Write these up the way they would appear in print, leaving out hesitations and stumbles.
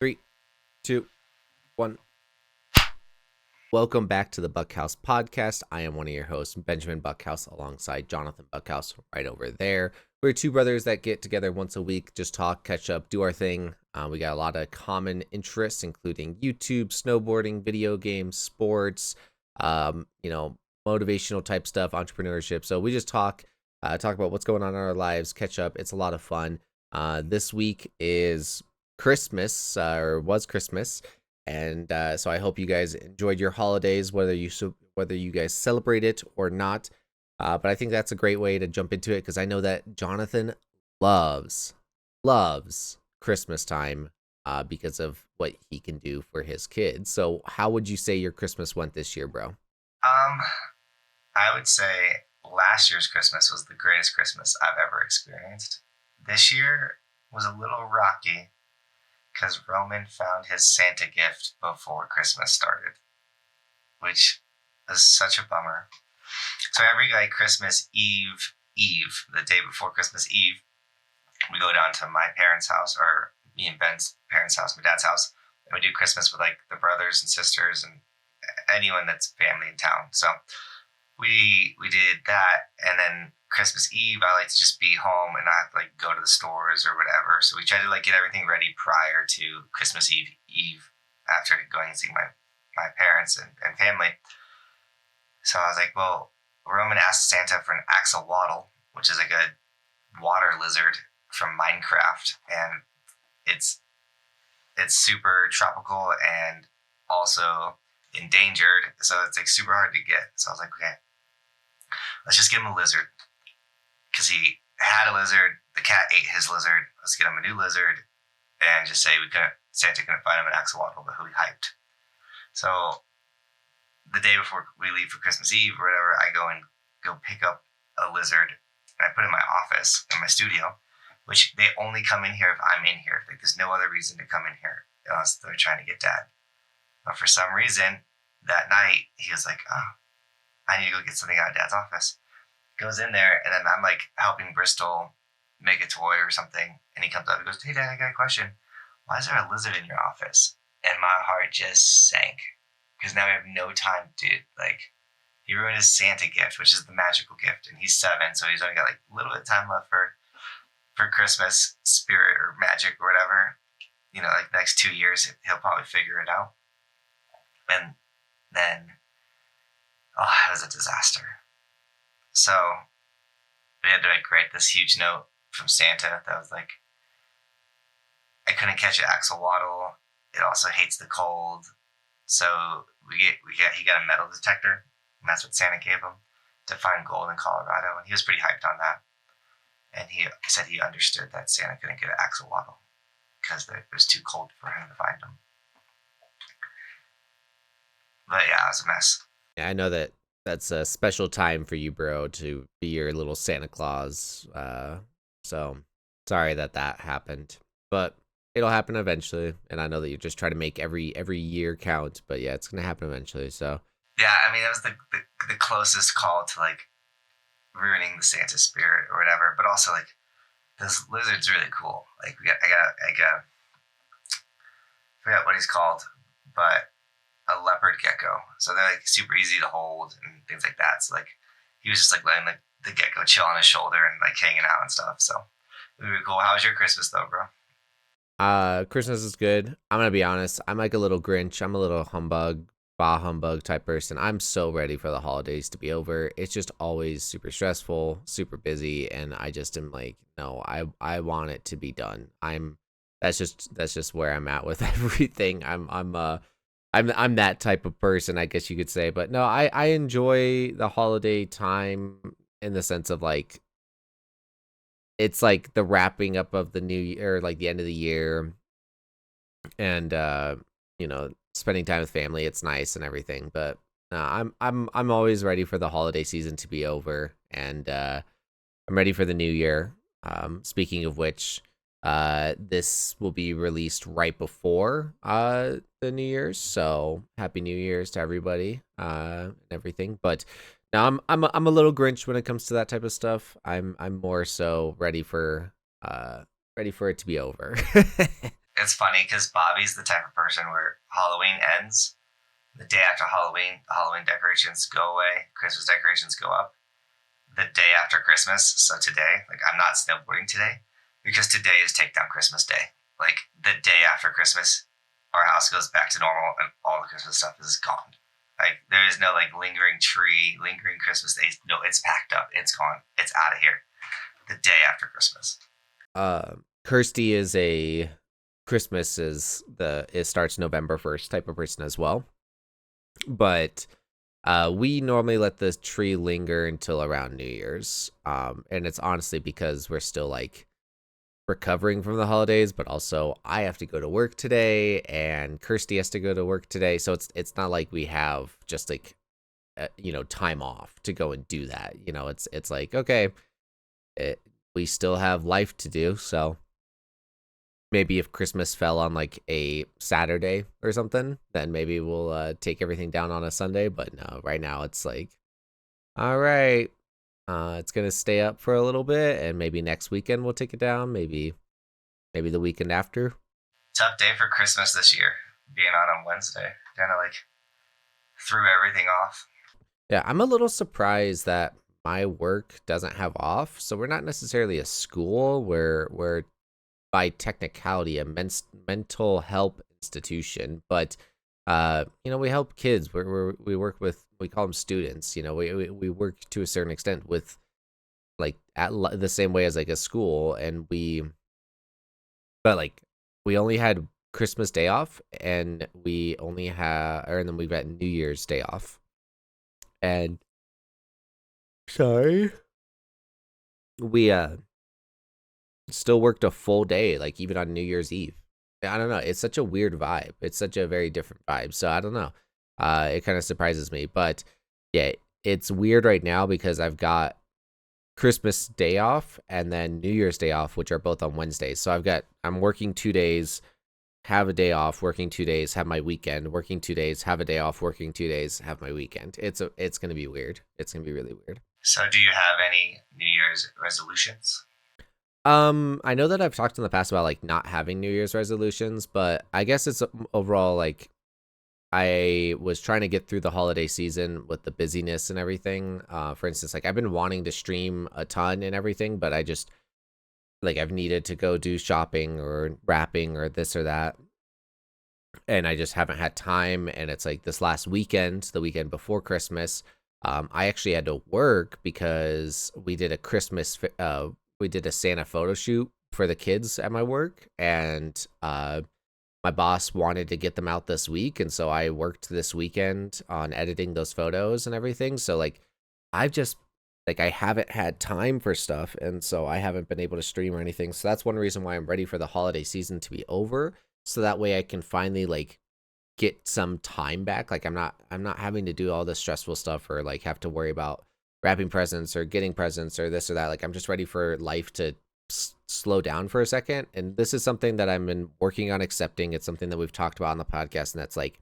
Three, two, one. Welcome back to the Buckhouse Podcast. I am one of your hosts, Benjamin Buckhouse, alongside Johnathan Buckhouse right over there. We're two brothers that get together once a week, just talk, catch up, do our thing. We got a lot of common interests, including YouTube, snowboarding, video games, sports, motivational type stuff, entrepreneurship. So we just talk about what's going on in our lives, catch up. It's a lot of fun. This week is Christmas, or was Christmas. And so I hope you guys enjoyed your holidays, whether you guys celebrate it or not. But I think that's a great way to jump into it because I know that Johnathan loves Christmas time because of what he can do for his kids. So how would you say your Christmas went this year, bro? I would say last year's Christmas was the greatest Christmas I've ever experienced. This year was a little rocky because Roman found his Santa gift before Christmas started, which is such a bummer. So every Christmas Eve, the day before Christmas Eve, we go down to my parents' house, or me and Ben's parents' house, my dad's house, and we do Christmas with the brothers and sisters and anyone that's family in town. So we did that, and then Christmas Eve, I like to just be home and not have to go to the stores or whatever. So we try to get everything ready prior to Christmas Eve after going and seeing my parents and family. So I was like, well, Roman asked Santa for an axolotl, which is a water lizard from Minecraft, and it's super tropical and also endangered, so it's super hard to get. So I was like, okay, let's just get him a lizard, because he had a lizard, the cat ate his lizard. Let's get him a new lizard and just say Santa couldn't find him an axolotl, but he'll be hyped. So the day before we leave for Christmas Eve or whatever, I go pick up a lizard and I put it in my office, in my studio, which they only come in here if I'm in here. There's no other reason to come in here unless they're trying to get Dad. But for some reason, that night, he was like, oh, I need to go get something out of Dad's office. Goes in there, and then I'm helping Bristol make a toy or something, and he comes up and goes, hey Dad, I got a question. Why is there a lizard in your office? And my heart just sank, because now we have no time to he ruined his Santa gift, which is the magical gift, and he's 7, so he's only got a little bit of time left for Christmas spirit or magic or whatever. The next 2 years he'll probably figure it out. And then it was a disaster. So we had to write this huge note from Santa that was I couldn't catch an axolotl. It also hates the cold. So he got a metal detector, and that's what Santa gave him to find gold in Colorado. And he was pretty hyped on that. And he said he understood that Santa couldn't get an axolotl because it was too cold for him to find them. But yeah, it was a mess. Yeah, I know that's a special time for you, bro, to be your little Santa Claus. So sorry that happened, but it'll happen eventually. And I know that you're just trying to make every year count, but yeah, it's gonna happen eventually. So yeah, I mean, that was the closest call to ruining the Santa spirit or whatever. But also this lizard's really cool. I forgot what he's called, but a leopard gecko. So they're super easy to hold and things like that. So he was just letting the gecko chill on his shoulder and hanging out and stuff. So it was really cool. How was your Christmas though, bro? Christmas is good. I'm gonna be honest. I'm a little Grinch. I'm a little bah humbug type person. I'm so ready for the holidays to be over. It's just always super stressful, super busy, and I just am no, I want it to be done. That's just where I'm at with everything. I'm that type of person, I guess you could say. But no, I enjoy the holiday time in the sense of it's the wrapping up of the new year, or the end of the year, and spending time with family. It's nice and everything. But I'm always ready for the holiday season to be over, and I'm ready for the new year. Speaking of which, this will be released right before the New Year's, so Happy New Year's to everybody and everything. But now I'm a little Grinch when it comes to that type of stuff. I'm more so ready for it to be over. it's funny because Bobby's the type of person where Halloween ends. The day after Halloween, the Halloween decorations go away, Christmas decorations go up. The day after Christmas, so today, like I'm not snowboarding today because today is Takedown Christmas Day. Like the day after Christmas, our house goes back to normal and all the Christmas stuff is gone. Like there is no like lingering tree, lingering Christmas days. No, it's packed up. It's gone. It's out of here. The day after Christmas. Kirsty is a Christmas it starts November 1st type of person as well. But we normally let the tree linger until around New Year's. And it's honestly because we're still like recovering from the holidays, but also I have to go to work today and Kirsty has to go to work today. So it's not like we have just like, time off to go and do that. It's like, okay, we still have life to do. So maybe if Christmas fell on like a Saturday or something, then maybe we'll take everything down on a Sunday. But no, right now it's like, all right, it's gonna stay up for a little bit, and maybe next weekend we'll take it down. Maybe the weekend after. Tough day for Christmas this year, being on Wednesday. Kind of like threw everything off. Yeah, I'm a little surprised that my work doesn't have off. So we're not necessarily a school. We're by technicality a mental health institution, but we help kids. We work with, we call them students. We work to a certain extent with like the same way as like a school, but like we only had Christmas Day off, and then we've got New Year's Day off, and sorry, we still worked a full day, like even on New Year's Eve. I don't know. It's such a weird vibe. It's such a very different vibe. So I don't know. It kind of surprises me, but yeah, it's weird right now because I've got Christmas Day off and then New Year's Day off, which are both on Wednesdays. So I'm working 2 days, have a day off, working 2 days, have my weekend, working 2 days, have a day off, working 2 days, have my weekend. It's going to be weird. It's going to be really weird. So do you have any New Year's resolutions? I know that I've talked in the past about like not having New Year's resolutions, but I guess it's overall like I was trying to get through the holiday season with the busyness and everything. For instance, like I've been wanting to stream a ton and everything, but I just like I've needed to go do shopping or wrapping or this or that, and I just haven't had time. And it's like this last weekend, the weekend before Christmas, I actually had to work because we did a Santa photo shoot for the kids at my work, and my boss wanted to get them out this week, and so I worked this weekend on editing those photos and everything. So like I've just like I haven't had time for stuff, and so I haven't been able to stream or anything. So that's one reason why I'm ready for the holiday season to be over, so that way I can finally like get some time back. Like I'm not having to do all this stressful stuff or like have to worry about wrapping presents or getting presents or this or that. Like I'm just ready for life to slow down for a second. And this is something that I've been working on accepting. It's something that we've talked about on the podcast, and that's like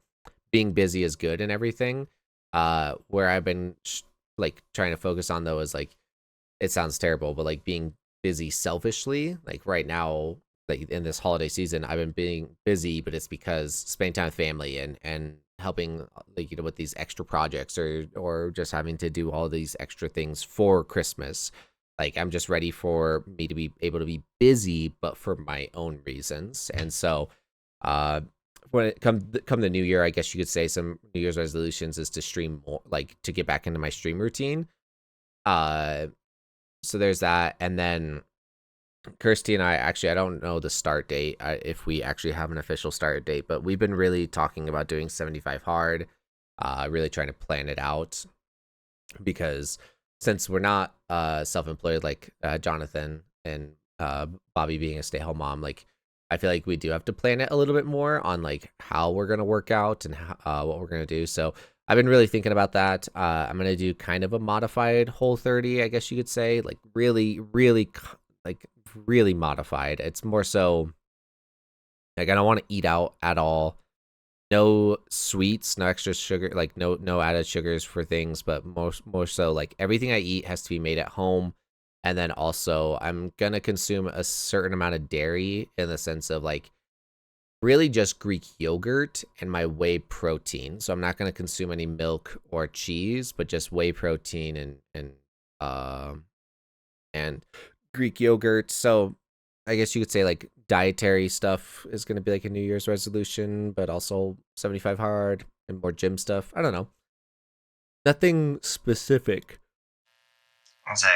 being busy is good and everything. Where I've been like trying to focus on though is like, it sounds terrible, but like being busy selfishly. Like right now, like in this holiday season, I've been being busy, but it's because spending time with family and helping like with these extra projects or just having to do all these extra things for Christmas. Like I'm just ready for me to be able to be busy, but for my own reasons. And so when it come the new year, I guess you could say some New Year's resolutions is to stream more, like to get back into my stream routine. So there's that. And then Kirsty and I don't know the start date, if we actually have an official start date, but we've been really talking about doing 75 hard, really trying to plan it out, because since we're not self-employed like Johnathan and Bobby being a stay-at-home mom, like I feel like we do have to plan it a little bit more on like how we're going to work out and what we're going to do. So I've been really thinking about that. I'm going to do kind of a modified Whole30, I guess you could say, like really modified. It's more so like I don't want to eat out at all. No sweets, no extra sugar, like no added sugars for things, but more so like everything I eat has to be made at home. And then also I'm gonna consume a certain amount of dairy, in the sense of like really just Greek yogurt and my whey protein. So I'm not going to consume any milk or cheese, but just whey protein and Greek yogurt. So I guess you could say like dietary stuff is going to be like a New Year's resolution, but also 75 hard and more gym stuff. I don't know. Nothing specific. I'll say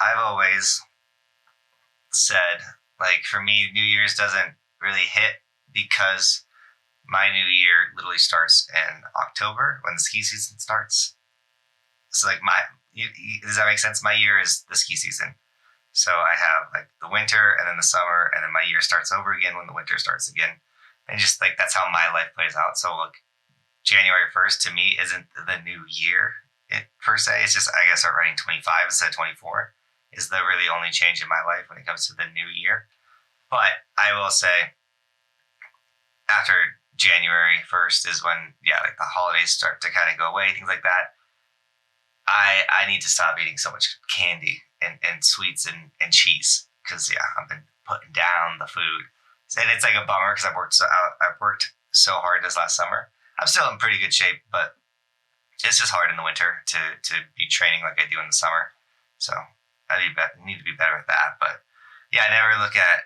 I've always said, like, for me, New Year's doesn't really hit because my new year literally starts in October when the ski season starts. So like does that make sense? My year is the ski season. So I have like the winter and then the summer, and then my year starts over again when the winter starts again. And just like that's how my life plays out. So look, January 1st to me isn't the new year per se. It's just, I guess, I'm writing 25 instead of 24 is the really only change in my life when it comes to the new year. But I will say after January 1st is when, like the holidays start to kind of go away, things like that. I need to stop eating so much candy and sweets and cheese because, I've been putting down the food. And it's like a bummer because I've worked so hard this last summer. I'm still in pretty good shape, but it's just hard in the winter to be training like I do in the summer. So I need to be better at that. But I never look at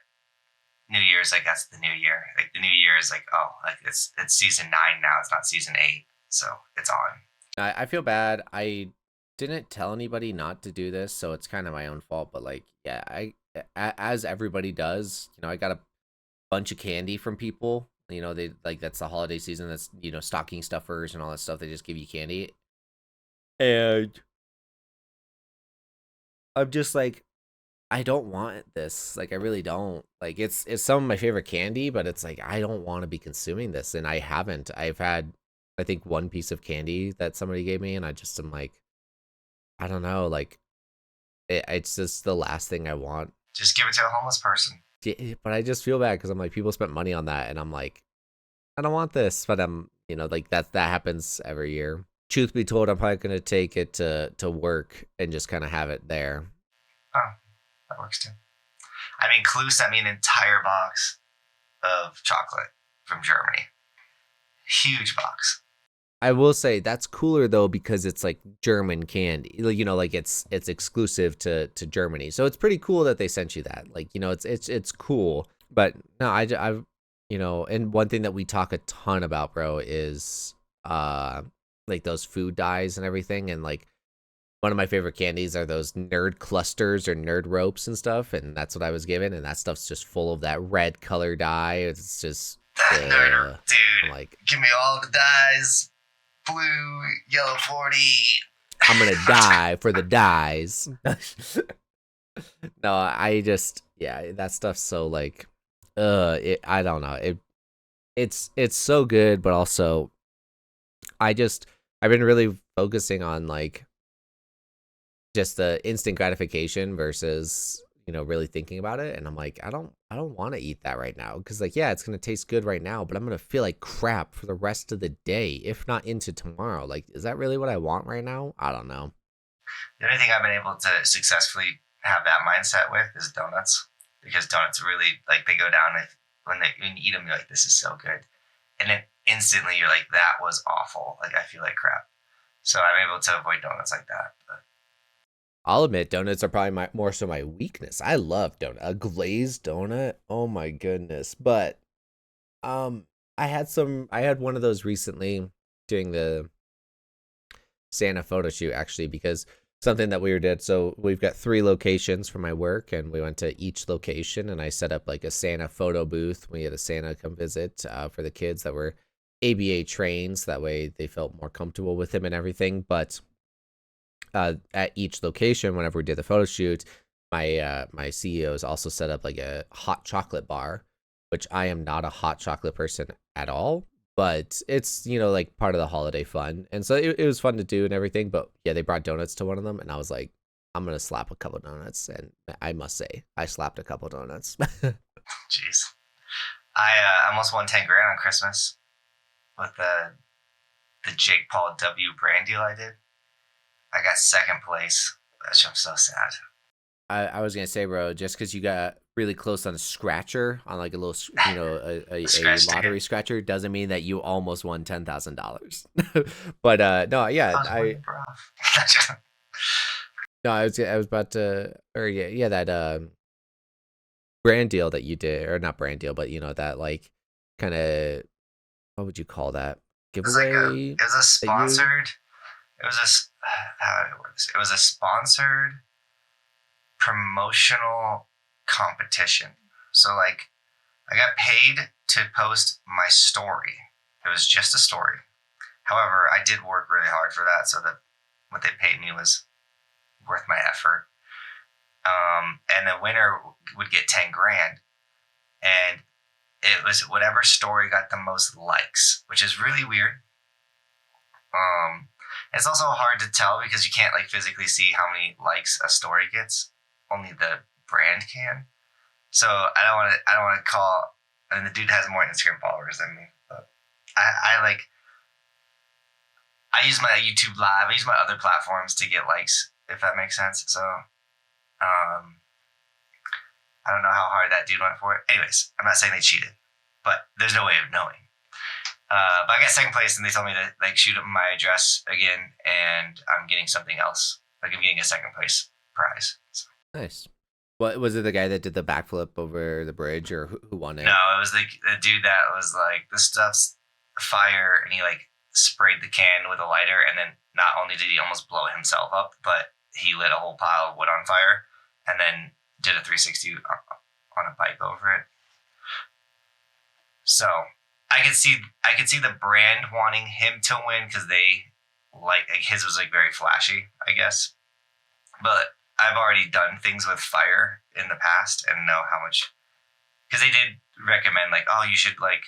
New Year's like that's the new year. Like the new year is like, oh, like it's season 9 now. It's not season 8. So it's on. I feel bad. I didn't tell anybody not to do this, so it's kind of my own fault. But like, as everybody does, I got a bunch of candy from people. They like that's the holiday season. That's stocking stuffers and all that stuff. They just give you candy, and I'm just like, I don't want this. Like, I really don't. Like, it's some of my favorite candy, but it's like I don't want to be consuming this, and I haven't. I've had, I think, one piece of candy that somebody gave me, and I just am like, I don't know. Like, it's just the last thing I want. Just give it to a homeless person. Yeah, but I just feel bad because I'm like, people spent money on that, and I'm like, I don't want this. But I'm, like that happens every year. Truth be told, I'm probably gonna take it to work and just kind of have it there. Oh, that works too. I mean, Clue sent me an entire box of chocolate from Germany. Huge box. I will say that's cooler though because it's like German candy. Like it's exclusive to Germany. So it's pretty cool that they sent you that. Like, it's cool. But no, I've and one thing that we talk a ton about, bro, is like those food dyes and everything. And like one of my favorite candies are those nerd clusters or nerd ropes and stuff. And that's what I was given. And that stuff's just full of that red color dye. It's just nerd, dude. Like, give me all the dyes. Blue, yellow 40. I'm gonna die for the dyes. No, I just that stuff's so like I don't know. It's so good, but also I've been really focusing on like just the instant gratification versus really thinking about it, and I'm like, I don't want to eat that right now because like it's gonna taste good right now, but I'm gonna feel like crap for the rest of the day, if not into tomorrow. Like, is that really what I want right now? I don't know. The only thing I've been able to successfully have that mindset with is donuts, because donuts really like they go down when you eat them, you're like, this is so good, and then instantly you're like, that was awful. Like I feel like crap. So I'm able to avoid donuts like that. But I'll admit donuts are probably more so my weakness. I love a glazed donut. Oh my goodness. But I had one of those recently doing the Santa photo shoot, actually, because something that we did. So we've got 3 locations for my work, and we went to each location, and I set up like a Santa photo booth. We had a Santa come visit for the kids that were ABA trained, so that way they felt more comfortable with him and everything. But at each location, whenever we did the photo shoot, my CEOs also set up like a hot chocolate bar, which I am not a hot chocolate person at all, but it's like part of the holiday fun, and so it was fun to do and everything. But they brought donuts to one of them, and I was like, I'm gonna slap a couple donuts, and I must say I slapped a couple donuts. Jeez, I almost won 10 grand on Christmas with the Jake Paul W brand deal I did. I got second place, which I'm so sad. I was gonna say, bro, just because you got really close on a scratcher, on like a little, a Scratch ticket. lottery scratcher, doesn't mean that you almost won $10,000. But no, yeah, I was waiting for off. no, I was about to, or yeah, that brand deal that you did, or not brand deal, but that like kind of, what would you call that, It was like giveaway it was a that you? sponsored. It was how do I word this? It was a sponsored promotional competition. So like I got paid to post my story. It was just a story. However, I did work really hard for that, so that what they paid me was worth my effort. And the winner would get 10 grand, and it was whatever story got the most likes, which is really weird. It's also hard to tell because you can't like physically see how many likes a story gets. Only the brand can. So I don't want to call. And the dude has more Instagram followers than me, but I use my YouTube Live. I use my other platforms to get likes, if that makes sense. So I don't know how hard that dude went for it. Anyways, I'm not saying they cheated, but there's no way of knowing. But I got second place, and they told me to like shoot up my address again, and I'm getting something else. Like I'm getting a second place prize. So. Nice. What was it? The guy that did the backflip over the bridge, or who won it? No, it was the dude that was like, "This stuff's fire," and he like sprayed the can with a lighter, and then not only did he almost blow himself up, but he lit a whole pile of wood on fire, and then did a 360 on a bike over it. So I could see the brand wanting him to win because they like his was like very flashy, I guess. But I've already done things with fire in the past and know how much, because they did recommend like, oh, you should like,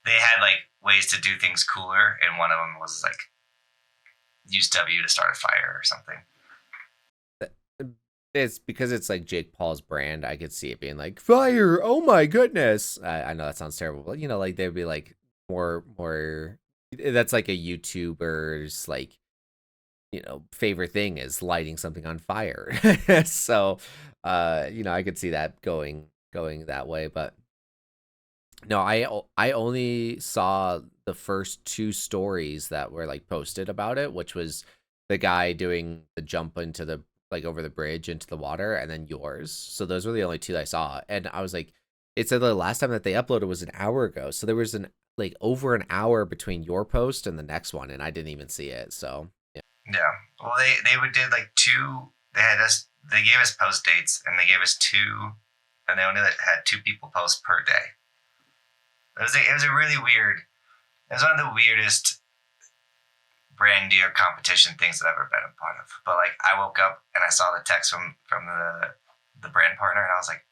they had like ways to do things cooler, and one of them was like use W to start a fire or something. It's because it's like Jake Paul's brand. I could see it being like fire. Oh my goodness! I know that sounds terrible, but like they'd be like more. That's like a YouTuber's like favorite thing is lighting something on fire. So, I could see that going that way. But no, I only saw the first two stories that were like posted about it, which was the guy doing the jump into the like over the bridge into the water, and then yours. So those were the only two that I saw, and I was like, it said the last time that they uploaded was an hour ago, so there was like over an hour between your post and the next one, and I didn't even see it. So yeah. Well, they did like two. They gave us post dates, and they gave us two, and they only had two people post per day. It was a really weird. It was one of the weirdest brand deal competition things that I've ever been a part of. But like I woke up and I saw the text from the brand partner, and I was like,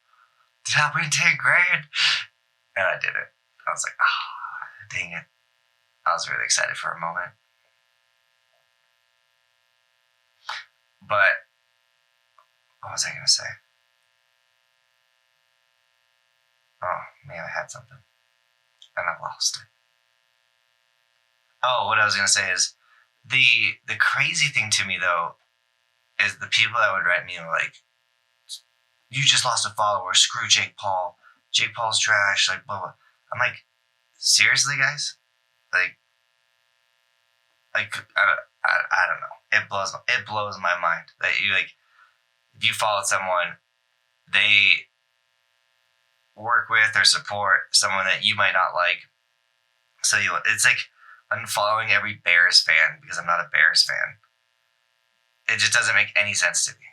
did I win 10 grand? And I did it. I was like, oh, dang it. I was really excited for a moment. But what was I going to say? Oh, man, I had something. And I lost it. Oh, what I was going to say is the crazy thing to me, though, is the people that would write me like, you just lost a follower. Screw Jake Paul. Jake Paul's trash. Like, blah, blah. I'm like, seriously, guys? Like I don't know. It blows my mind that you like, if you followed someone, they work with or support someone that you might not like. So it's like unfollowing every Bears fan because I'm not a Bears fan. It just doesn't make any sense to me.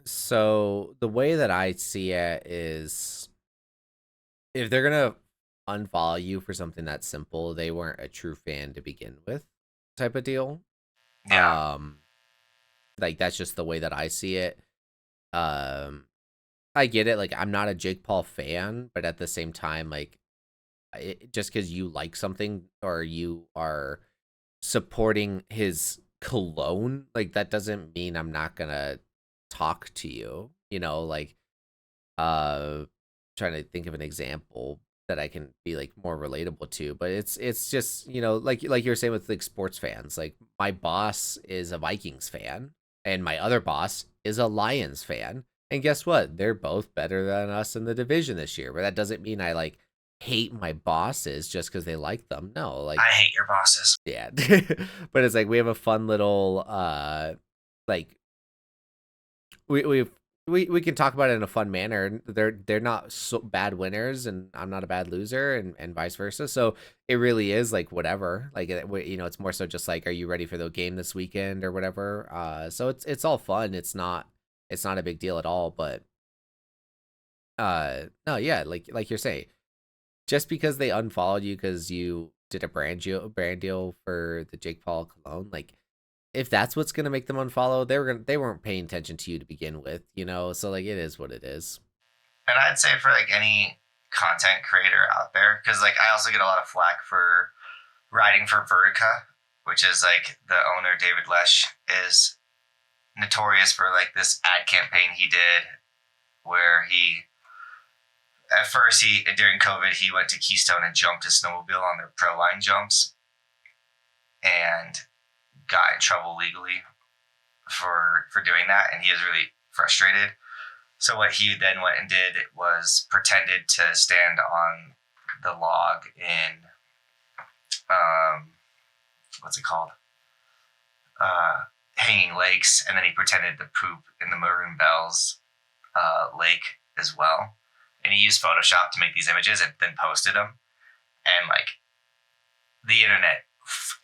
So the way that I see it is, if they're gonna unfollow you for something that simple, they weren't a true fan to begin with, type of deal. Yeah. Like that's just the way that I see it. I get it. Like I'm not a Jake Paul fan, but at the same time, like just because you like something or you are supporting his cologne, like that doesn't mean I'm not gonna talk to you. Like trying to think of an example that I can be like more relatable to, but it's just like you're saying with like sports fans. Like my boss is a Vikings fan and my other boss is a Lions fan, And guess what? They're both better than us in the division this year. But that doesn't mean I like hate my bosses just because they like them. No, like I hate your bosses. yeah. But it's like we have a fun little like we can talk about it in a fun manner. They're not so bad winners, and I'm not a bad loser, and vice versa. So it really is like whatever. Like it's more so just like, are you ready for the game this weekend or whatever? So it's all fun. It's not a big deal at all. But no, yeah, like you're saying, just because they unfollowed you because you did a brand deal for the Jake Paul cologne, like if that's what's gonna make them unfollow, they weren't paying attention to you to begin with, So like it is what it is. And I'd say for like any content creator out there, because like I also get a lot of flack for writing for Vertica, which is like the owner, David Lesh, is notorious for like this ad campaign he did where at first during COVID, he went to Keystone and jumped his snowmobile on their pro line jumps and got in trouble legally for doing that, and he was really frustrated. So what he then went and did was pretended to stand on the log in what's it called? Hanging Lakes, and then he pretended to poop in the Maroon Bells lake as well. And he used Photoshop to make these images and then posted them. And like the internet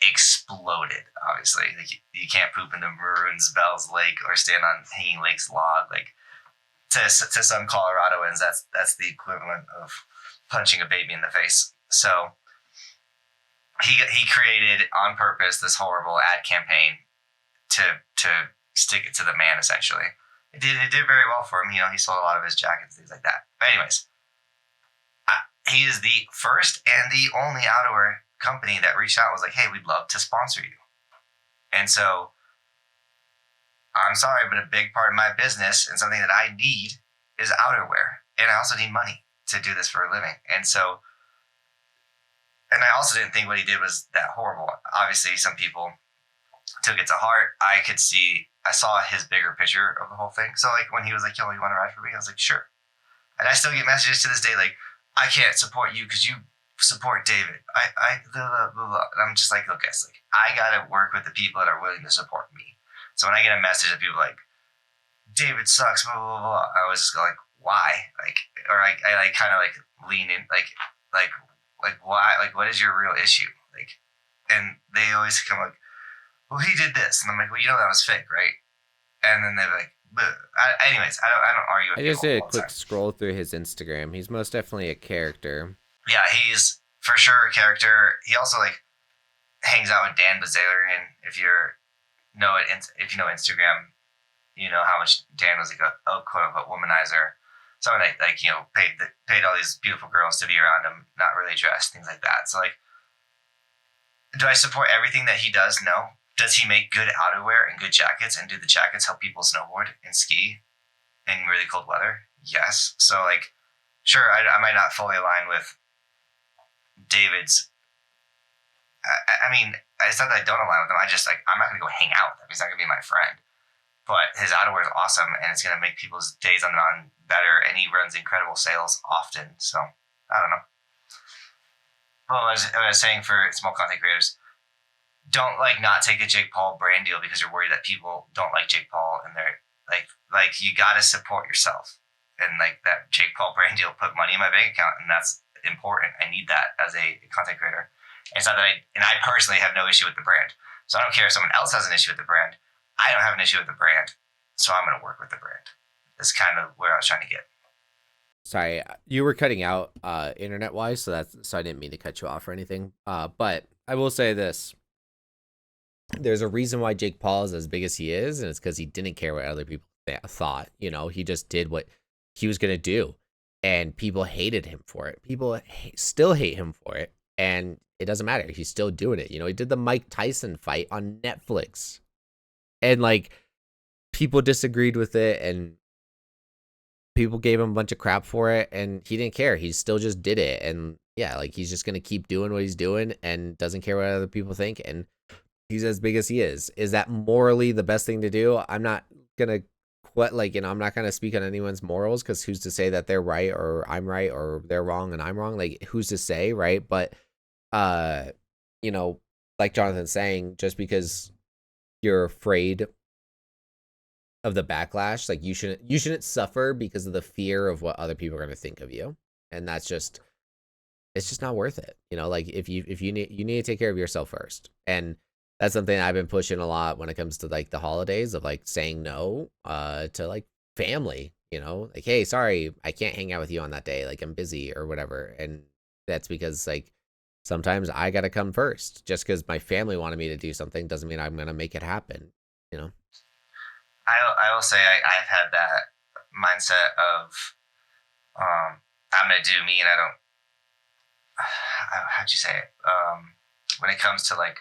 exploded, obviously. Like you can't poop in the Maroon Bells lake or stand on Hanging Lakes log. Like to some Coloradoans, that's the equivalent of punching a baby in the face. So he created on purpose this horrible ad campaign to stick it to the man, essentially. It did very well for him. He sold a lot of his jackets, things like that. But anyways, he is the first and the only outerwear company that reached out, was like, hey, we'd love to sponsor you. And so I'm sorry, but a big part of my business and something that I need is outerwear. And I also need money to do this for a living. And I also didn't think what he did was that horrible. Obviously, some people took it to heart. I saw his bigger picture of the whole thing. So like when he was like, yo, you want to ride for me? I was like, sure. And I still get messages to this day like, I can't support you because you support David. Blah, blah, blah. And I'm just like, look, guys, like I gotta work with the people that are willing to support me. So when I get a message of people like, David sucks, blah, blah, blah, I was just like, why? Like, or I like kind of like lean in, like why? Like, what is your real issue? Like, and they always come like, well, he did this. And I'm like, well, that was fake, right? And then they're like, anyways, I don't argue with I just did a quick time. scroll through his Instagram. He's most definitely a character. Yeah, he's for sure a character. He also like hangs out with Dan Bazarian. If you know Instagram, you know how much Dan was like a quote unquote womanizer. Someone that like paid all these beautiful girls to be around him, not really dressed, things like that. So like, do I support everything that he does? No. Does he make good outerwear and good jackets, and do the jackets help people snowboard and ski in really cold weather? Yes. So like, sure, I might not fully align with David's. I mean, it's not that I don't align with him. I just like, I'm not going to go hang out with him. He's not going to be my friend. But his outerwear is awesome, and it's going to make people's days on the mountain better, and he runs incredible sales often. So I don't know. Well, I was saying for small content creators, don't like not take a Jake Paul brand deal because you're worried that people don't like Jake Paul, and they're like you got to support yourself. And like that Jake Paul brand deal put money in my bank account, and that's important. I need that as a content creator. And it's not that I personally have no issue with the brand. So I don't care if someone else has an issue with the brand. I don't have an issue with the brand, so I'm going to work with the brand. That's kind of where I was trying to get. Sorry, you were cutting out internet wise, so I didn't mean to cut you off or anything. But I will say this: there's a reason why Jake Paul is as big as he is, and it's because he didn't care what other people thought. He just did what he was going to do, and people hated him for it. People still hate him for it, and it doesn't matter. He's still doing it. He did the Mike Tyson fight on Netflix, and like people disagreed with it, and people gave him a bunch of crap for it, and he didn't care. He still just did it, and yeah, like he's just going to keep doing what he's doing and doesn't care what other people think, and he's as big as he is. Is that morally the best thing to do? I'm not going to what, like, I'm not gonna speak on anyone's morals because who's to say that they're right or I'm right or they're wrong and I'm wrong? Like, who's to say, right? But uh, you know, like Jonathan's saying, just because you're afraid of the backlash, like you shouldn't suffer because of the fear of what other people are gonna think of you, and that's just it's just not worth it. Like if you need to take care of yourself first, and that's something I've been pushing a lot when it comes to like the holidays of like saying no to like family. Like, hey, sorry, I can't hang out with you on that day, like I'm busy or whatever. And that's because like sometimes I gotta come first. Just because my family wanted me to do something doesn't mean I'm gonna make it happen. you know I will say I've had that mindset of I'm gonna do me, and I don't. How'd you say it? When it comes to like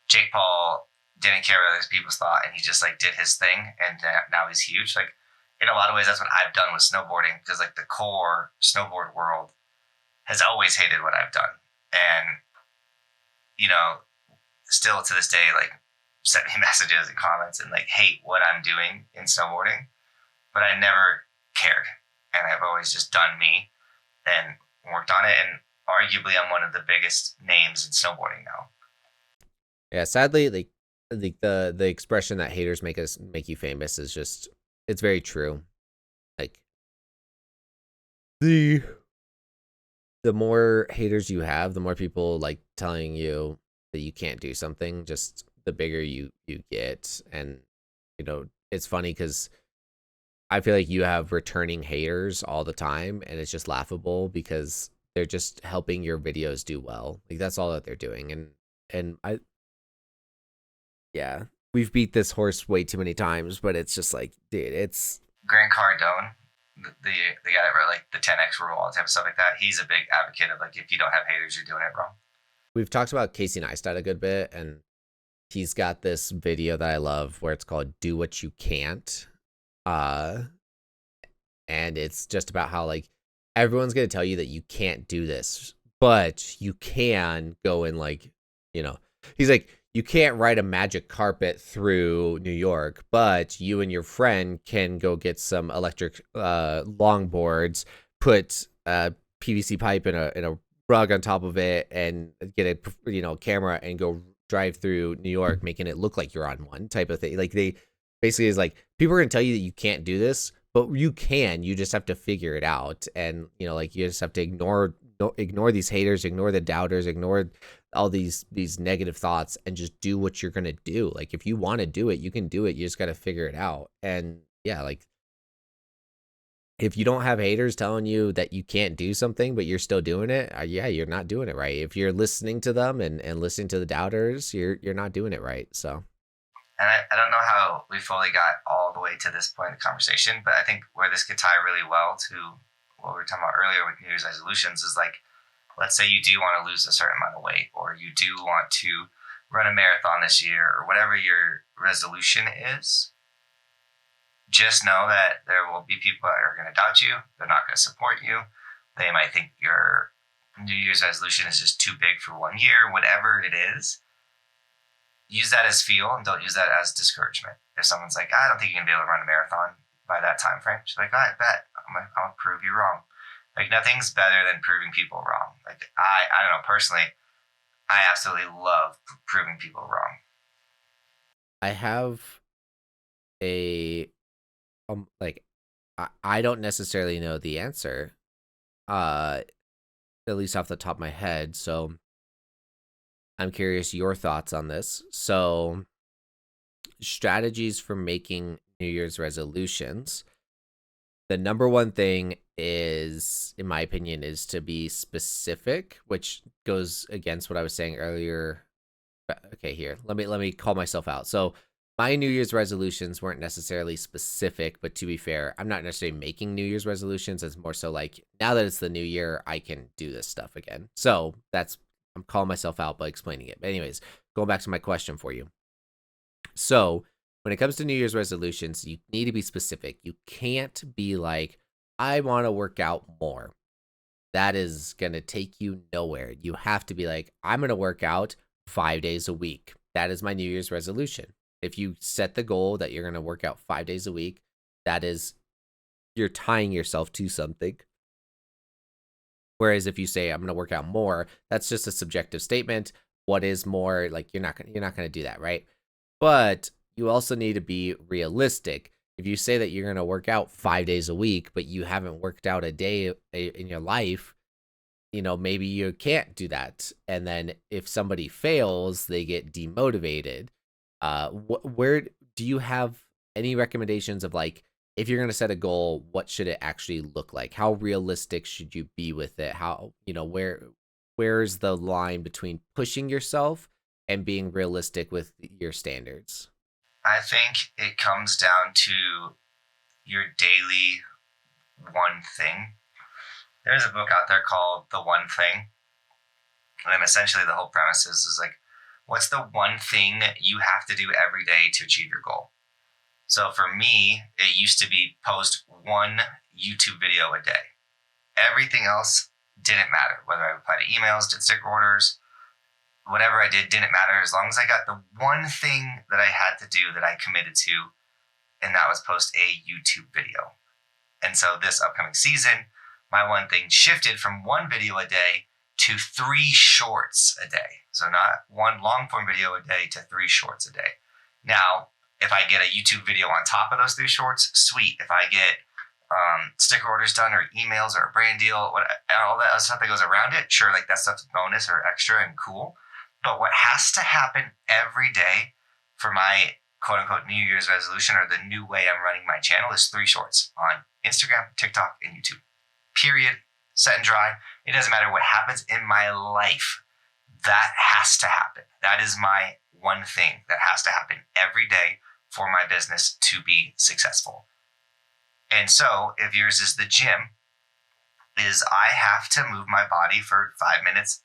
Jake Paul didn't care what other people's thought, and he just like did his thing, and now he's huge. Like in a lot of ways, that's what I've done with snowboarding, because like the core snowboard world has always hated what I've done, and still to this day, like send me messages and comments and like hate what I'm doing in snowboarding, but I never cared, and I've always just done me and worked on it, and arguably I'm one of the biggest names in snowboarding now. Yeah, sadly, like the expression that haters make you famous is just it's very true. Like the the more haters you have, the more people like telling you that you can't do something, just the bigger you get. And it's funny because I feel like you have returning haters all the time, and it's just laughable because they're just helping your videos do well. Like that's all that they're doing. And yeah, we've beat this horse way too many times, but it's just like, dude, it's Grant Cardone, the guy that wrote like the 10x rule, all the type of stuff like that. He's a big advocate of like if you don't have haters, you're doing it wrong. We've talked about Casey Neistat a good bit, and he's got this video that I love where it's called "Do What You Can't," and it's just about how like everyone's gonna tell you that you can't do this, but you can go and like, he's like, you can't ride a magic carpet through New York, but you and your friend can go get some electric longboards, put a PVC pipe in a rug on top of it, and get a camera and go drive through New York, making it look like you're on one type of thing. Like they basically is like people are gonna tell you that you can't do this, but you can. You just have to figure it out, and like you just have to ignore these haters, ignore the doubters, ignore all these negative thoughts, and just do what you're gonna do. Like if you want to do it, you can do it. You just got to figure it out. And yeah, like if you don't have haters telling you that you can't do something but you're still doing it, yeah, you're not doing it right. If you're listening to them and listening to the doubters, you're not doing it right. So and I don't know how we fully got all the way to this point in the conversation, but I think where this could tie really well to what we were talking about earlier with New Year's resolutions is like, let's say you do want to lose a certain amount of weight, or you do want to run a marathon this year, or whatever your resolution is. Just know that there will be people that are going to doubt you. They're not going to support you. They might think your New Year's resolution is just too big for 1 year, whatever it is. Use that as fuel, and don't use that as discouragement. If someone's like, I don't think you're going to be able to run a marathon by that time frame, just like, I bet. I'm going to prove you wrong. Like nothing's better than proving people wrong. Like I don't know, personally, I absolutely love proving people wrong. I have a like I don't necessarily know the answer, at least off the top of my head. So I'm curious your thoughts on this. So strategies for making New Year's resolutions. The number one thing is, in my opinion, is to be specific, which goes against what I was saying earlier. Okay, here, let me call myself out. So my New Year's resolutions weren't necessarily specific, but to be fair, I'm not necessarily making New Year's resolutions. It's more so like, now that it's the new year, I can do this stuff again. So I'm calling myself out by explaining it. But anyways, going back to my question for you. So when it comes to New Year's resolutions, you need to be specific. You can't be like, I want to work out more. That is going to take you nowhere. You have to be like, I'm going to work out 5 days a week. That is my New Year's resolution. If you set the goal that you're going to work out 5 days a week, that is, you're tying yourself to something. Whereas if you say I'm going to work out more, that's just a subjective statement. What is more? Like you're not going to do that, right? But you also need to be realistic. If you say that you're going to work out 5 days a week, but you haven't worked out a day in your life, maybe you can't do that. And then if somebody fails, they get demotivated. Where do you have any recommendations of like, if you're going to set a goal, what should it actually look like? How realistic should you be with it? How, where's the line between pushing yourself and being realistic with your standards? I think it comes down to your daily one thing. There's a book out there called The One Thing. And essentially the whole premise is like, what's the one thing you have to do every day to achieve your goal? So for me, it used to be post one YouTube video a day. Everything else didn't matter. Whether I replied to emails, did sticker orders, whatever I did didn't matter. As long as I got the one thing that I had to do that I committed to, and that was post a YouTube video. And so this upcoming season, my one thing shifted from one video a day to 3 shorts a day. So not one long form video a day to 3 shorts a day. Now, if I get a YouTube video on top of those 3 shorts, sweet. If I get sticker orders done or emails or a brand deal, all that other stuff that goes around it, sure, like that stuff's bonus or extra and cool. But what has to happen every day for my quote unquote New Year's resolution or the new way I'm running my channel is 3 shorts on Instagram, TikTok, and YouTube. Period. Set and dry. It doesn't matter what happens in my life. That has to happen. That is my one thing that has to happen every day for my business to be successful. And so if yours is the gym, is I have to move my body for 5 minutes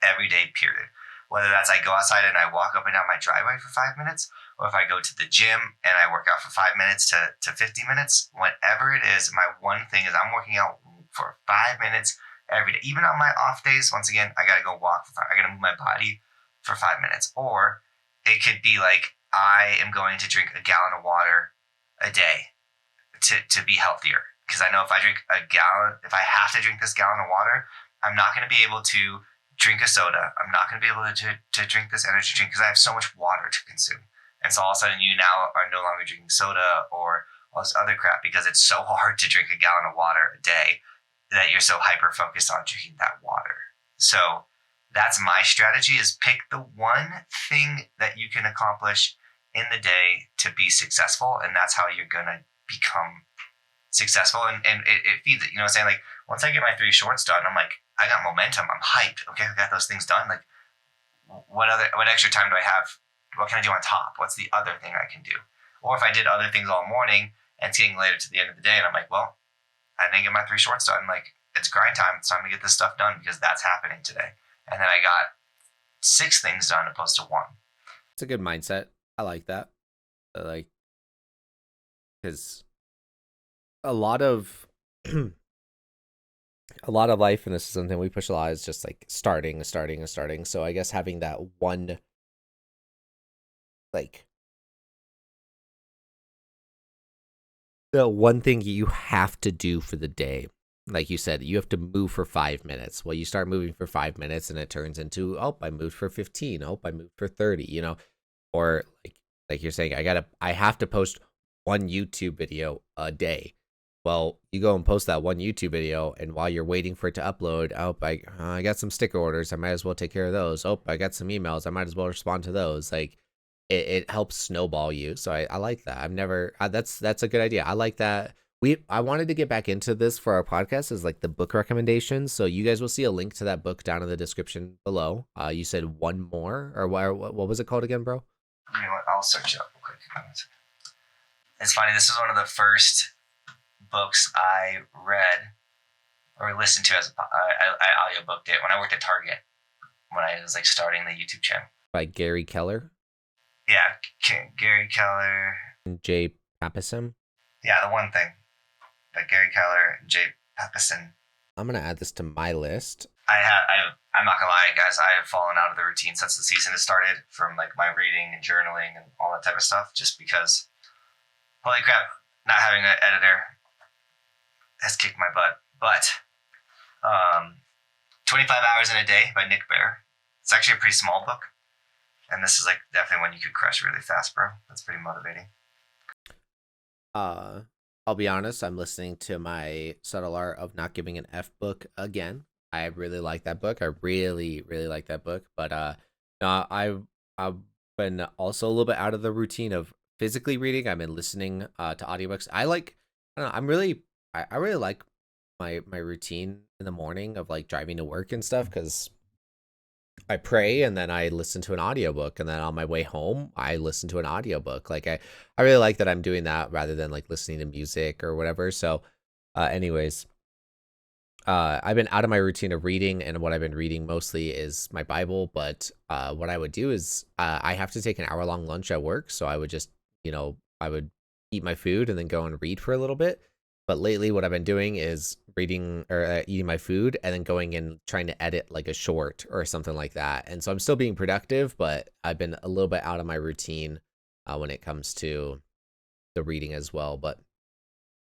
every day, period. Whether that's I go outside and I walk up and down my driveway for 5 minutes, or if I go to the gym and I work out for 5 minutes to 50 minutes, whatever it is, my one thing is I'm working out for 5 minutes every day. Even on my off days, once again, I got to go walk. I got to move my body for 5 minutes. Or it could be like I am going to drink a gallon of water a day to be healthier. Because I know if I drink a gallon, if I have to drink this gallon of water, I'm not going to be able to drink a soda. I'm not going to be able to drink this energy drink because I have so much water to consume. And so all of a sudden you now are no longer drinking soda or all this other crap because it's so hard to drink a gallon of water a day that you're so hyper focused on drinking that water. So that's my strategy, is pick the one thing that you can accomplish in the day to be successful. And that's how you're going to become successful. And it feeds it. You know what I'm saying? Like once I get my 3 shorts done, I'm like, I got momentum. I'm hyped. Okay, I got those things done. Like what extra time do I have? What can I do on top? What's the other thing I can do? Or if I did other things all morning and it's getting later to the end of the day and I'm like, well, I didn't get my 3 shorts done. Like it's grind time. It's time to get this stuff done because that's happening today. And then I got 6 things done opposed to 1. It's a good mindset. I like that. Because a lot of life, and this is something we push a lot, is just like starting. So I guess having that one, like the one thing you have to do for the day, like you said, you have to move for 5 minutes. Well, you start moving for 5 minutes and it turns into, oh, I moved for 15. Oh, I moved for 30, or like you're saying, I have to post 1 YouTube video a day. Well, you go and post that 1 YouTube video, and while you're waiting for it to upload, oh, I got some sticker orders. I might as well take care of those. Oh, I got some emails. I might as well respond to those. Like, it helps snowball you. So I like that. That's a good idea. I like that. I wanted to get back into this for our podcast as like the book recommendations. So you guys will see a link to that book down in the description below. You said One More, or what was it called again, bro? You know what? I'll search it up real quick. It's funny. This is one of the first books I read or listened to as I audiobooked it when I worked at Target, when I was like starting the YouTube channel. By Gary Keller? Yeah, Gary Keller. And Jay Papasan? Yeah, The One Thing. By Gary Keller and Jay Papasan. I'm going to add this to my list. I'm not going to lie, guys. I have fallen out of the routine since the season has started from like my reading and journaling and all that type of stuff, just because, holy crap, not having an editor has kicked my butt. But 25 Hours in a Day by Nick Bare. It's actually a pretty small book. And this is like definitely one you could crush really fast, bro. That's pretty motivating. I'll be honest, I'm listening to my Subtle Art of Not Giving an F book again. I really like that book. I really, really like that book. But no, I've been also a little bit out of the routine of physically reading. I've been listening to audiobooks. I don't know, I really like my routine in the morning of like driving to work and stuff, because I pray and then I listen to an audiobook, and then on my way home I listen to an audiobook. Like I really like that I'm doing that rather than like listening to music or whatever. So anyways, I've been out of my routine of reading, and what I've been reading mostly is my Bible. But what I would do is I have to take an hour-long lunch at work, so I would just, I would eat my food and then go and read for a little bit. But lately, what I've been doing is reading or eating my food and then going and trying to edit like a short or something like that. And so I'm still being productive, but I've been a little bit out of my routine when it comes to the reading as well. But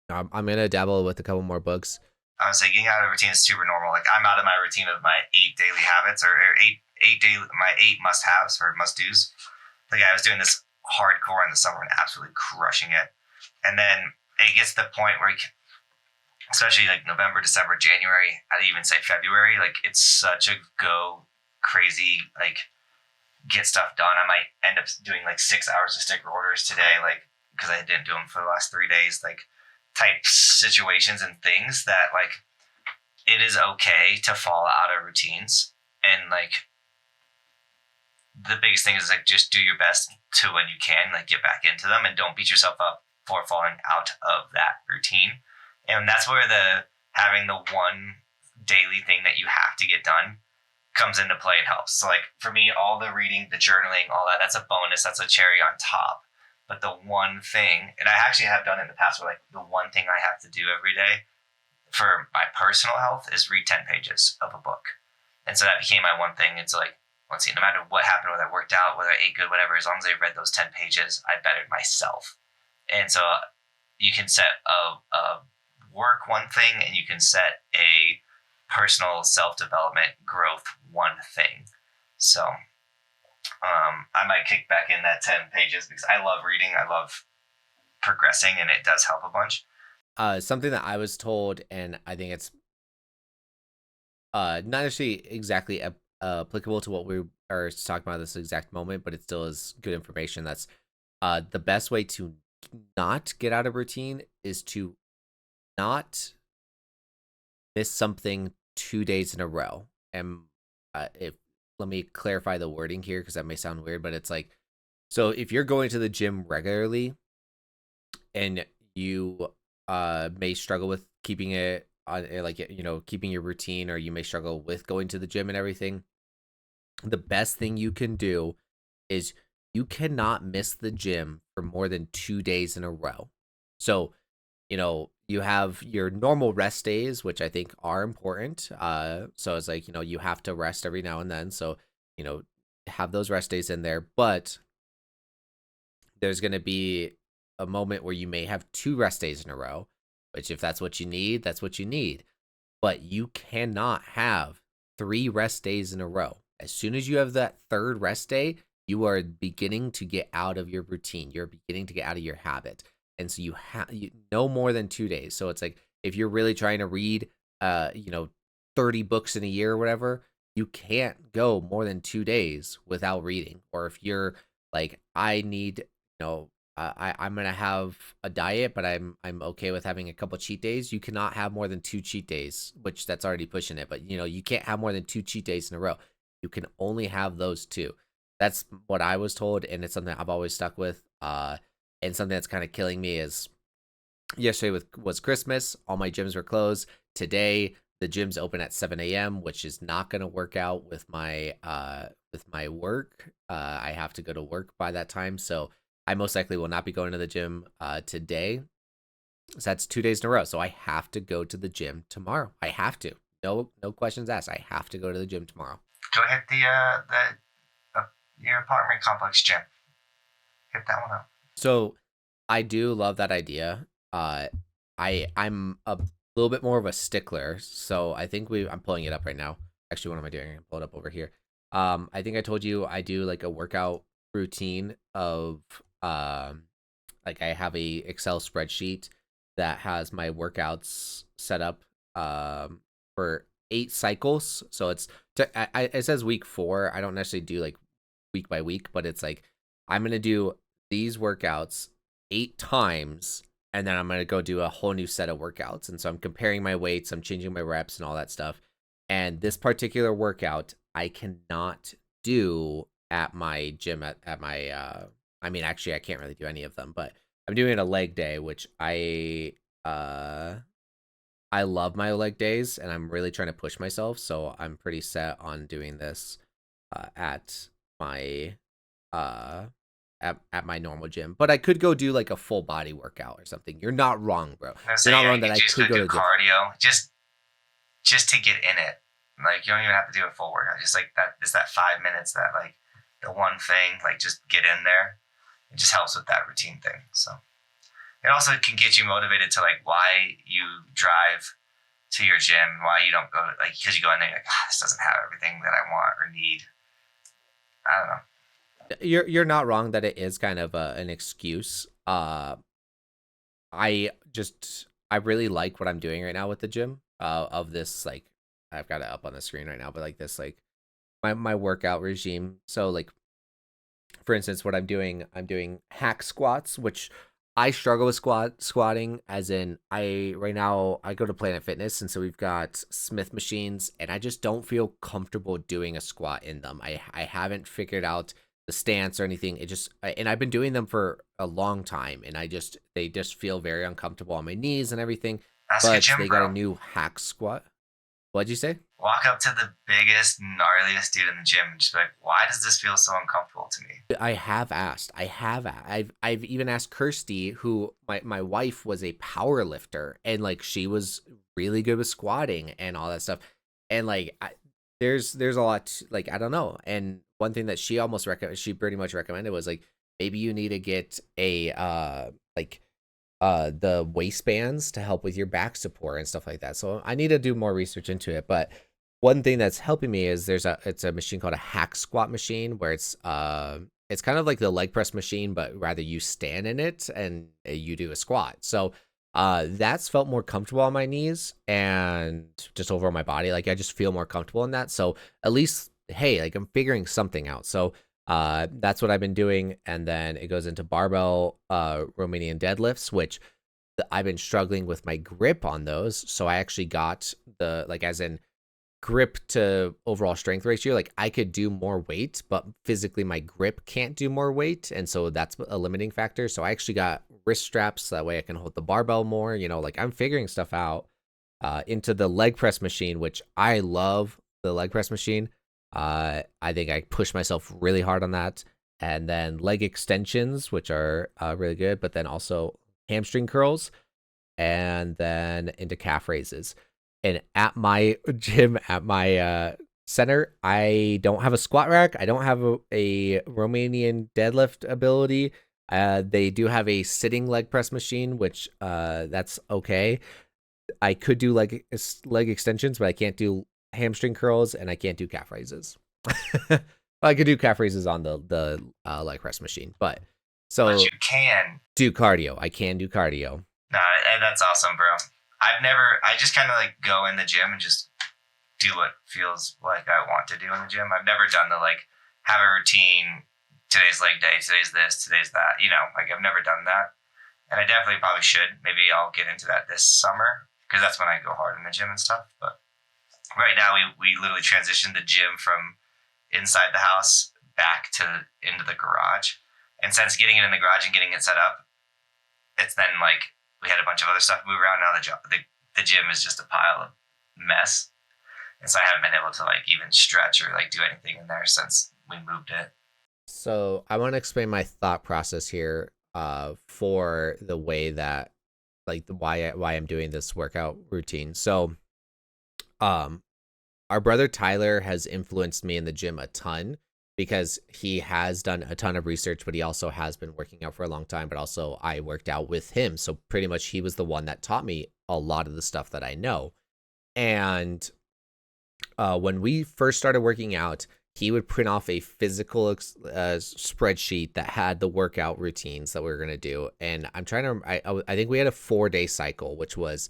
I'm gonna dabble with a couple more books. I was like, getting out of routine is super normal. Like I'm out of my routine of my 8 daily habits or my 8 must haves or must dos. Like I was doing this hardcore in the summer and absolutely crushing it. And then it gets to the point where especially like November, December, January, I'd even say February, like it's such a go crazy, like get stuff done. I might end up doing like 6 hours of sticker orders today, like because I didn't do them for the last 3 days, like type situations and things that like it is okay to fall out of routines. And like the biggest thing is like just do your best to when you can like get back into them and don't beat yourself up for falling out of that routine. And that's where having the one daily thing that you have to get done comes into play and helps. So like for me, all the reading, the journaling, all that's a bonus. That's a cherry on top. But the one thing, and I actually have done it in the past where like the one thing I have to do every day for my personal health is read 10 pages of a book. And so that became my one thing. It's like, let's see, no matter what happened, whether I worked out, whether I ate good, whatever, as long as I read those 10 pages, I bettered myself. And so you can set a work one thing, and you can set a personal self-development growth one thing. So I might kick back in that 10 pages because I love reading. I love progressing, and it does help a bunch. Something that I was told, and I think it's not actually exactly applicable to what we are talking about this exact moment, but it still is good information. That's the best way to not get out of routine is to not miss something 2 days in a row. And let me clarify the wording here because that may sound weird, but it's like, so if you're going to the gym regularly and you may struggle with keeping it on, like, keeping your routine, or you may struggle with going to the gym and everything, the best thing you can do is you cannot miss the gym for more than 2 days in a row. So, you have your normal rest days, which I think are important. So it's like, you have to rest every now and then. So, have those rest days in there. But there's going to be a moment where you may have 2 rest days in a row, which if that's what you need, that's what you need. But you cannot have 3 rest days in a row. As soon as you have that 3rd rest day, you are beginning to get out of your routine. You're beginning to get out of your habit. And so you have no more than 2 days. So it's like, if you're really trying to read, 30 books in a year or whatever, you can't go more than 2 days without reading. Or if you're like, I need, I'm gonna have a diet, but I'm okay with having a couple cheat days. You cannot have more than 2 cheat days, which that's already pushing it. But you can't have more than 2 cheat days in a row. You can only have those 2. That's what I was told, and it's something I've always stuck with. And something that's kind of killing me is yesterday was Christmas. All my gyms were closed. Today, the gym's open at 7 a.m., which is not going to work out with my work. I have to go to work by that time, so I most likely will not be going to the gym today. So that's 2 days in a row. So I have to go to the gym tomorrow. I have to. No questions asked. I have to go to the gym tomorrow. Go hit your apartment complex gym. Hit that one up. So I do love that idea. I'm a little bit more of a stickler. So I think I'm pulling it up right now. Actually, what am I doing? I'm gonna pull it up over here. I think I told you I do like a workout routine of like I have a Excel spreadsheet that has my workouts set up for 8 cycles. So it says week 4. I don't necessarily do like week by week, but it's like I'm gonna do these workouts 8 times, and then I'm gonna go do a whole new set of workouts. And so I'm comparing my weights, I'm changing my reps and all that stuff. And this particular workout I cannot do at my gym at my I mean, actually I can't really do any of them, but I'm doing a leg day, which I love my leg days, and I'm really trying to push myself, so I'm pretty set on doing this at my uh at my normal gym. But I could go do like a full body workout or something. You're not wrong, bro. You're not yeah, wrong that I could go do to cardio just to get in it. Like you don't even have to do a full workout. Just like that, just that 5 minutes, that like the one thing, like just get in there. It just helps with that routine thing. So it also can get you motivated to like why you drive to your gym, why you don't go like because you go in there like this doesn't have everything that I want or need. I don't know. You're not wrong that it is kind of an excuse. I really like what I'm doing right now with the gym. Of this like I've got it up on the screen right now, but like this like my workout regime. So like for instance, what I'm doing hack squats, which I struggle with squatting, as in right now I go to Planet Fitness, and so we've got Smith machines, and I just don't feel comfortable doing a squat in them. I haven't figured out the stance or anything. And I've been doing them for a long time, and they just feel very uncomfortable on my knees and everything. That's But good gym, they got a new hack squat. What'd you say? Walk up to the biggest, gnarliest dude in the gym and just be like, why does this feel so uncomfortable to me? I have asked. I've even asked Kirsty, who my wife was a power lifter, and like she was really good with squatting and all that stuff. And like there's a lot like I don't know. And one thing that she pretty much recommended was like maybe you need to get a the waistbands to help with your back support and stuff like that. So I need to do more research into it. But one thing that's helping me is it's a machine called a hack squat machine, where it's kind of like the leg press machine, but rather you stand in it and you do a squat. So that's felt more comfortable on my knees and just over my body. Like I just feel more comfortable in that. So at least, hey, like I'm figuring something out. So that's what I've been doing. And then it goes into barbell Romanian deadlifts, which I've been struggling with my grip on those. So I actually got the like as in grip to overall strength ratio. Like I could do more weight, but physically my grip can't do more weight, and so that's a limiting factor. So I actually got wrist straps, so that way I can hold the barbell more. Like I'm figuring stuff out. Into the leg press machine, which I love the leg press machine. I think I push myself really hard on that. And then leg extensions, which are really good, but then also hamstring curls, and then into calf raises. And at my gym, at my center, I don't have a squat rack. I don't have a Romanian deadlift ability. They do have a sitting leg press machine, which that's okay. I could do leg extensions, but I can't do hamstring curls, and I can't do calf raises. I could do calf raises on the leg press machine, but you can do cardio. I can do cardio. No, that's awesome, bro. I just kind of like go in the gym and just do what feels like I want to do in the gym. I've never done the like have a routine. Today's leg day. Today's this. Today's that. Like I've never done that, and I definitely probably should. Maybe I'll get into that this summer because that's when I go hard in the gym and stuff. But right now we literally transitioned the gym from inside the house back to into the garage, and since getting it in the garage and getting it set up, it's then like we had a bunch of other stuff move around. Now the gym is just a pile of mess, and so I haven't been able to like even stretch or like do anything in there since we moved it. So I want to explain my thought process here for the way that like why I'm doing this workout routine. So our brother Tyler has influenced me in the gym a ton, because he has done a ton of research, but he also has been working out for a long time. But also, I worked out with him, so pretty much he was the one that taught me a lot of the stuff that I know. And when we first started working out, he would print off a physical spreadsheet that had the workout routines that we were going to do. And I'm trying to, I think we had a 4-day cycle, which was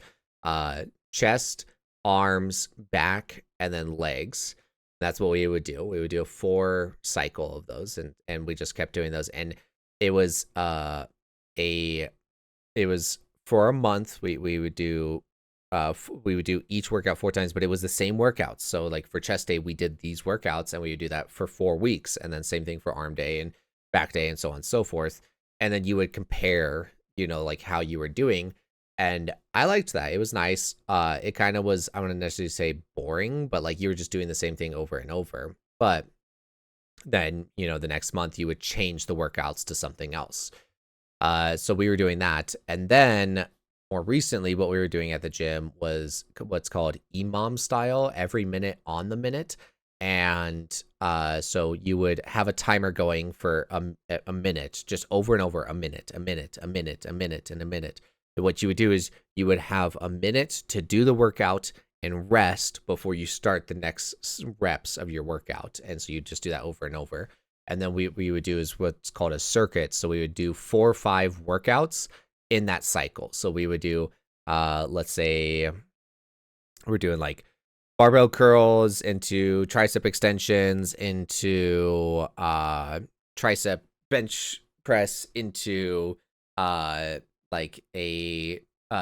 chest, arms, back, and then legs. That's what we would do. We would do a 4 cycle of those, and we just kept doing those. And it was it was for a month. We would do each workout 4 times, but it was the same workouts. So like for chest day, we did these workouts, and we would do that for 4 weeks, and then same thing for arm day and back day, and so on and so forth. And then you would compare, like how you were doing. And I liked that. It was nice. It kind of was, I wouldn't necessarily say boring, but like you were just doing the same thing over and over. But then, the next month you would change the workouts to something else. So we were doing that. And then more recently, what we were doing at the gym was what's called EMOM style, every minute on the minute. And so you would have a timer going for a minute, just over and over, a minute, a minute, a minute, a minute, and a minute. What you would do is you would have a minute to do the workout and rest before you start the next reps of your workout. And so you just do that over and over. And then we would do is what's called a circuit. So we would do 4 or 5 workouts in that cycle. So we would do, let's say we're doing like barbell curls into tricep extensions, into tricep bench press, into like a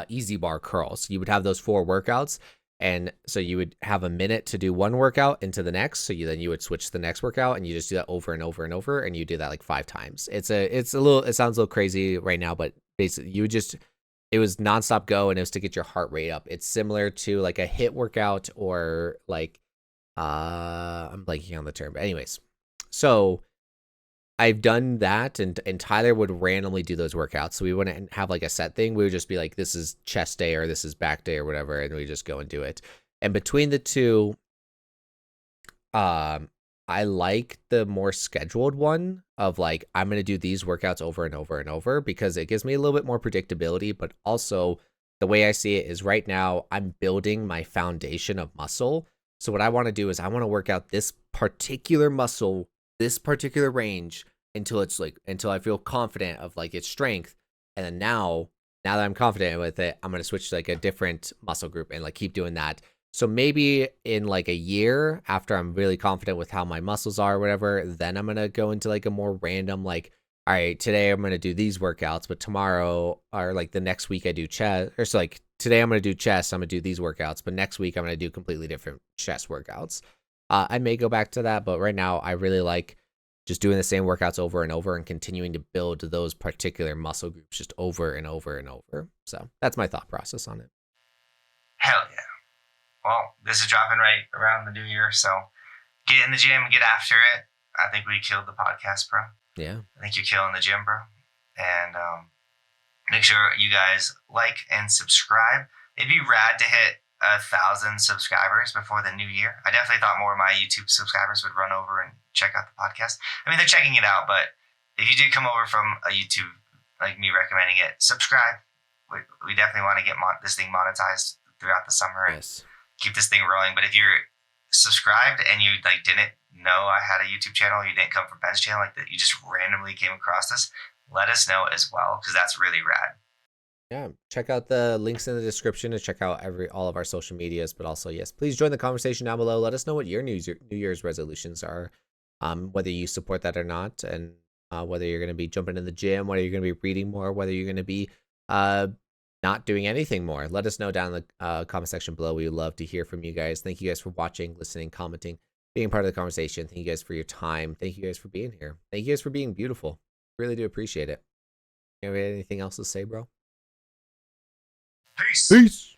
easy bar curl. So you would have those 4 workouts, and so you would have a minute to do one workout into the next. So you would switch to the next workout, and you just do that over and over and over, and you do that like 5 times. It sounds a little crazy right now, but basically it was nonstop go, and it was to get your heart rate up. It's similar to like a HIIT workout, or like I'm blanking on the term, but anyways, so I've done that, and Tyler would randomly do those workouts. So we wouldn't have like a set thing. We would just be like, this is chest day or this is back day or whatever, and we just go and do it. And between the two, I like the more scheduled one of like, I'm going to do these workouts over and over and over, because it gives me a little bit more predictability. But also the way I see it is right now I'm building my foundation of muscle. So what I want to do is I want to work out this particular muscle, this particular range, until I feel confident of like its strength. And then now that I'm confident with it, I'm going to switch to like a different muscle group and like keep doing that. So maybe in like a year, after I'm really confident with how my muscles are or whatever, then I'm going to go into like a more random, like, all right, today I'm going to do these workouts, but tomorrow or like the next week I do chest, or so like today I'm going to do chest, I'm going to do these workouts, but next week I'm going to do completely different chest workouts. I may go back to that, but right now I really like just doing the same workouts over and over and continuing to build those particular muscle groups just over and over and over. So that's my thought process on it. Hell yeah. Well, this is dropping right around the new year, so get in the gym, get after it. I think we killed the podcast, bro. Yeah. I think you're killing the gym, bro. And make sure you guys like and subscribe. It'd be rad to hit 1,000 subscribers before the new year. I definitely thought more of my YouTube subscribers would run over and check out the podcast. I mean, they're checking it out, but if you did come over from a YouTube, like me recommending it, subscribe. We definitely want to get this thing monetized throughout the summer and keep this thing rolling. But if you're subscribed and you like didn't know I had a YouTube channel, you didn't come from Ben's channel, like that, you just randomly came across this, let us know as well, because that's really rad. Yeah, check out the links in the description to check out all of our social medias. But also, yes, please join the conversation down below. Let us know what your New Year's resolutions are, whether you support that or not, and whether you're going to be jumping in the gym, whether you're going to be reading more, whether you're going to be not doing anything more. Let us know down in the comment section below. We would love to hear from you guys. Thank you guys for watching, listening, commenting, being part of the conversation. Thank you guys for your time. Thank you guys for being here. Thank you guys for being beautiful. Really do appreciate it. You have anything else to say, bro? Peace. Peace.